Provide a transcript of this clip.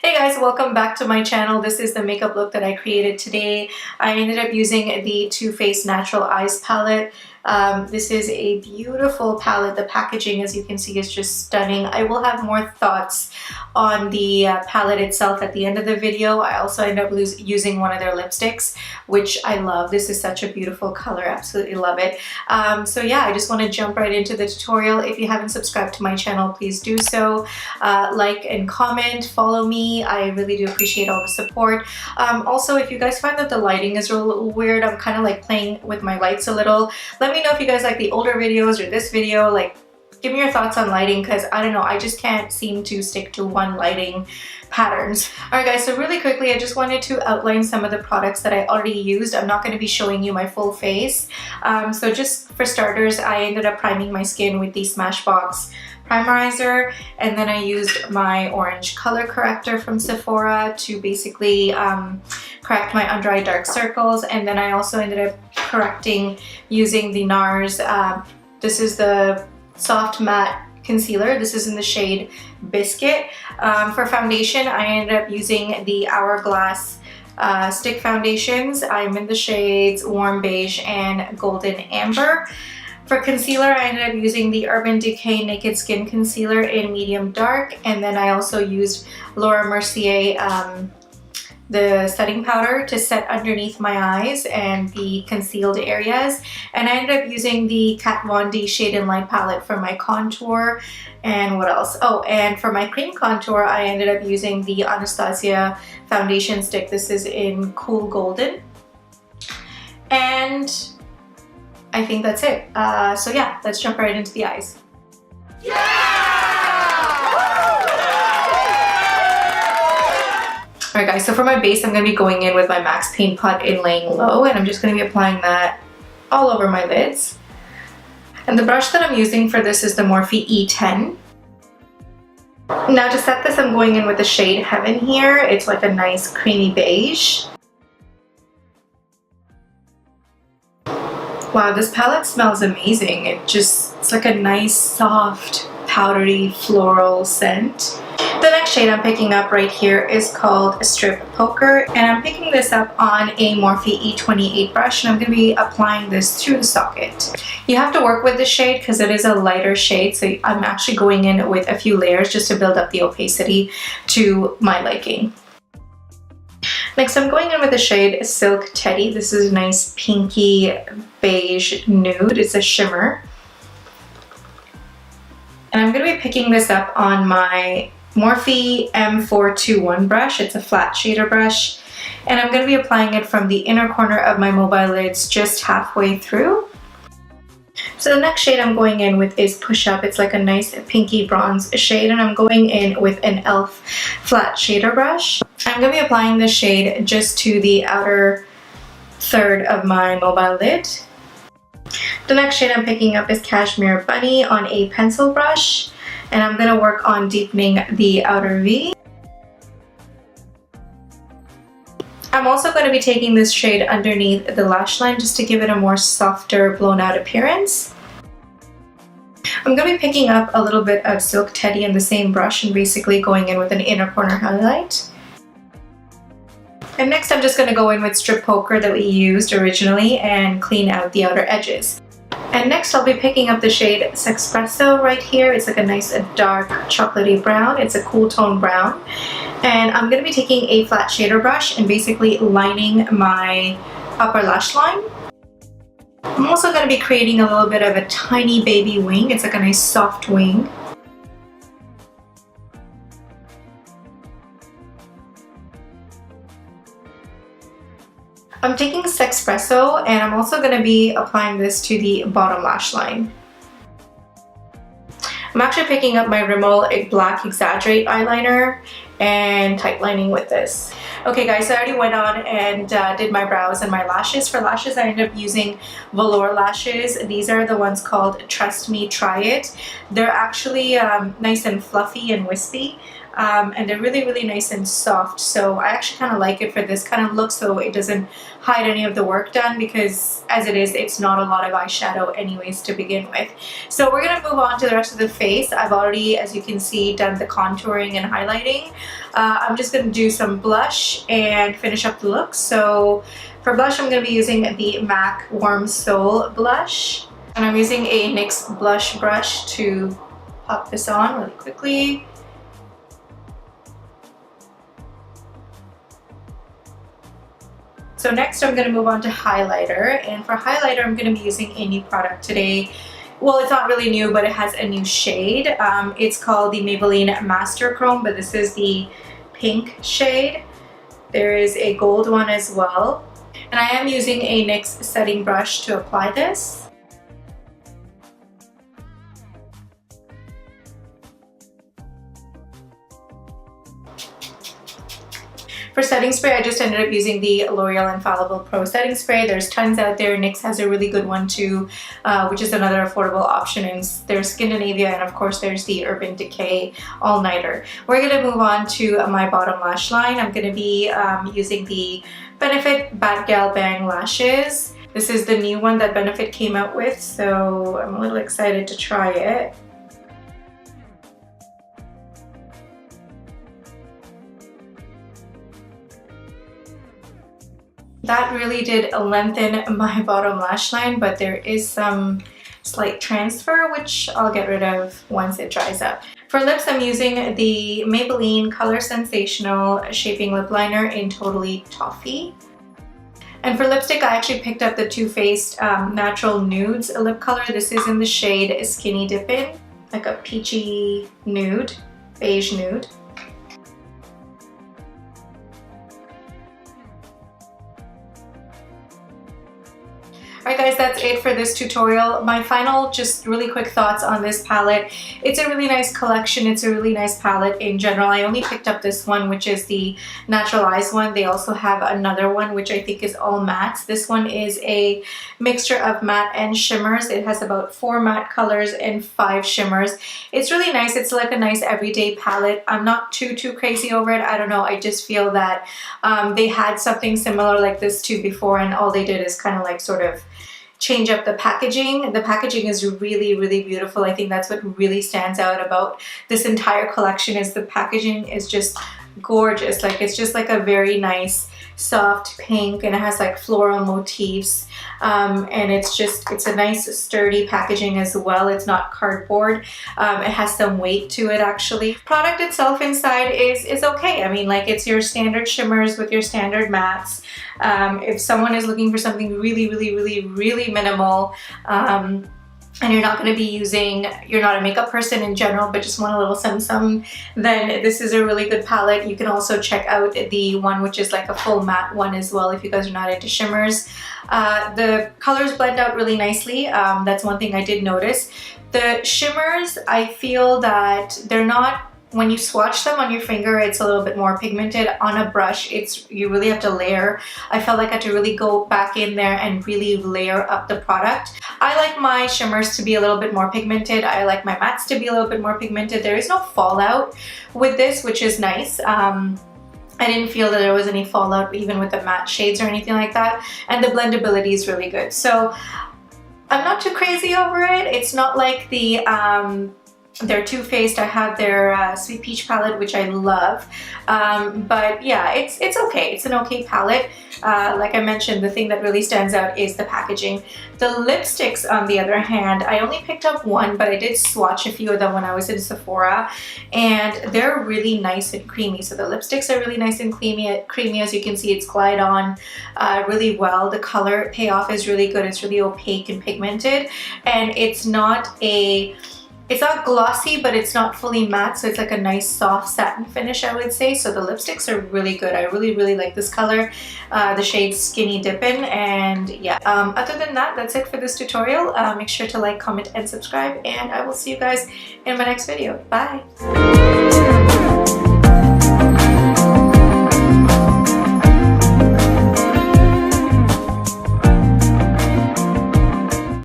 Hey guys, welcome back to my channel. This is the makeup look that I created today. I ended up using the Too Faced Natural Eyes palette. This is a beautiful palette. The packaging, as you can see, is just stunning. I will have more thoughts on the palette itself at the end of the video. I also ended up using one of their lipsticks, which I love. This is such a beautiful color. Absolutely love it. So yeah, I just want to jump right into the tutorial. If you haven't subscribed to my channel, please do so. Like and comment, follow me. I really do appreciate all the support. Also, if you guys find that the lighting is a little weird, I'm kind of like playing with my lights a little. Let me know if you guys like the older videos or this video. Like, give me your thoughts on lighting, because I don't know, I just can't seem to stick to one lighting patterns. Alright guys, so really quickly I just wanted to outline some of the products that I already used. I'm not going to be showing you my full face. So just for starters, I ended up priming my skin with the Smashbox primerizer, and then I used my orange color corrector from Sephora to basically correct my under eye dark circles, and then I also ended up correcting using the Nars. This is the soft matte concealer. This is in the shade Biscuit. For foundation, I ended up using the Hourglass stick foundations. I'm in the shades Warm Beige and Golden Amber. For concealer, I ended up using the Urban Decay Naked Skin Concealer in medium dark, and then I also used Laura Mercier the setting powder to set underneath my eyes and the concealed areas. And I ended up using the Kat Von D Shade and Light palette for my contour. And what else? Oh, and for my cream contour, I ended up using the Anastasia foundation stick. This is in Cool Golden. And I think that's it. So yeah, let's jump right into the eyes. Alright guys, so for my base, I'm going to be going in with my MAC Paint Pot in Layin Low, and I'm just going to be applying that all over my lids. And the brush that I'm using for this is the Morphe E10. Now to set this, I'm going in with the shade Heaven here. It's like a nice creamy beige. Wow, this palette smells amazing. It's like a nice, soft, powdery, floral scent. The next shade I'm picking up right here is called Strip Poker, and I'm picking this up on a Morphe E28 brush, and I'm going to be applying this through the socket. You have to work with this shade because it is a lighter shade, so I'm actually going in with a few layers just to build up the opacity to my liking. Next, I'm going in with the shade Silk Teddy. This is a nice pinky beige nude. It's a shimmer. And I'm going to be picking this up on my Morphe M421 brush. It's a flat shader brush. And I'm going to be applying it from the inner corner of my mobile lids just halfway through. So the next shade I'm going in with is Push Up. It's like a nice pinky bronze shade, and I'm going in with an e.l.f. flat shader brush. I'm going to be applying this shade just to the outer third of my mobile lid. The next shade I'm picking up is Cashmere Bunny on a pencil brush, and I'm going to work on deepening the outer V. I'm also going to be taking this shade underneath the lash line just to give it a more softer, blown out appearance. I'm going to be picking up a little bit of Silk Teddy in the same brush and basically going in with an inner corner highlight. And next I'm just going to go in with Strip Poker that we used originally and clean out the outer edges. And next I'll be picking up the shade Sexpresso right here. It's like a nice dark chocolatey brown. It's a cool tone brown. And I'm going to be taking a flat shader brush and basically lining my upper lash line. I'm also going to be creating a little bit of a tiny baby wing. It's like a nice soft wing. I'm taking Sexpresso, and I'm also going to be applying this to the bottom lash line. I'm actually picking up my Rimmel Black Exaggerate eyeliner and tight lining with this. Okay guys, so I already went on and did my brows and my lashes. For lashes, I ended up using Velour lashes. These are the ones called Trust Me, Try It. They're actually nice and fluffy and wispy. and they're really, really nice and soft. So I actually kind of like it for this kind of look, so it doesn't hide any of the work done, because as it is, it's not a lot of eyeshadow anyways to begin with. So we're going to move on to the rest of the face. I've already, as you can see, done the contouring and highlighting. I'm just going to do some blush and finish up the look. So for blush, I'm going to be using the MAC Warm Soul blush. And I'm using a NYX blush brush to pop this on really quickly. So next I'm going to move on to highlighter, and for highlighter I'm going to be using a new product today. Well, it's not really new, but it has a new shade. It's called the Maybelline MasterChrome, but this is the pink shade. There is a gold one as well. And I am using a NYX setting brush to apply this. For setting spray, I just ended up using the L'Oreal Infallible Pro setting spray. There's tons out there. NYX has a really good one too, which is another affordable option. And there's Scandinavia, and of course there's the Urban Decay All Nighter. We're going to move on to my bottom lash line. I'm going to be using the Benefit Bat Gal Bang lashes. This is the new one that Benefit came out with, so I'm a little excited to try it. That really did lengthen my bottom lash line, but there is some slight transfer, which I'll get rid of once it dries up. For lips, I'm using the Maybelline Color Sensational Shaping Lip Liner in Totally Toffee. And for lipstick, I actually picked up the Too Faced Natural Nudes lip color. This is in the shade Skinny Dippin', like a peachy nude, beige nude. Alright guys, that's it for this tutorial. My final, just really quick thoughts on this palette. It's a really nice collection. It's a really nice palette in general. I only picked up this one, which is the Natural Eyes one. They also have another one, which I think is all mattes. This one is a mixture of matte and shimmers. It has about 4 matte colors and 5 shimmers. It's really nice. It's like a nice everyday palette. I'm not too crazy over it. I don't know. I just feel that they had something similar like this too before, and all they did is kind of like sort of change up the packaging. The packaging is really, really beautiful. I think that's what really stands out about this entire collection, is the packaging is just gorgeous. Like, it's just like a very nice soft pink, and it has like floral motifs, and it's a nice sturdy packaging as well. It's not cardboard. It has some weight to it actually. Product itself inside is okay. I mean, like, it's your standard shimmers with your standard mattes. If someone is looking for something really, really, really, really minimal, and you're not going to be using, you're not a makeup person in general, but just want a little some, then this is a really good palette. You can also check out the one which is like a full matte one as well, if you guys are not into shimmers. The colors blend out really nicely. That's one thing I did notice. The shimmers, I feel that they're not, when you swatch them on your finger, it's a little bit more pigmented. On a brush, you really have to layer. I felt like I had to really go back in there and really layer up the product. I like my shimmers to be a little bit more pigmented. I like my mattes to be a little bit more pigmented. There is no fallout with this, which is nice. I didn't feel that there was any fallout even with the matte shades or anything like that. And the blendability is really good. So I'm not too crazy over it. It's not like they're Too Faced. I have their Sweet Peach palette, which I love. But yeah, it's okay. It's an okay palette. Like I mentioned, the thing that really stands out is the packaging. The lipsticks, on the other hand, I only picked up one, but I did swatch a few of them when I was in Sephora, and they're really nice and creamy. So the lipsticks are really nice and creamy. As you can see, it's glide on really well. The color payoff is really good. It's really opaque and pigmented, and it's not glossy, but it's not fully matte, so it's like a nice soft satin finish, I would say. So the lipsticks are really good. I really, really like this color, the shade Skinny Dippin', and yeah. Other than that, that's it for this tutorial. Make sure to like, comment, and subscribe, and I will see you guys in my next video. Bye!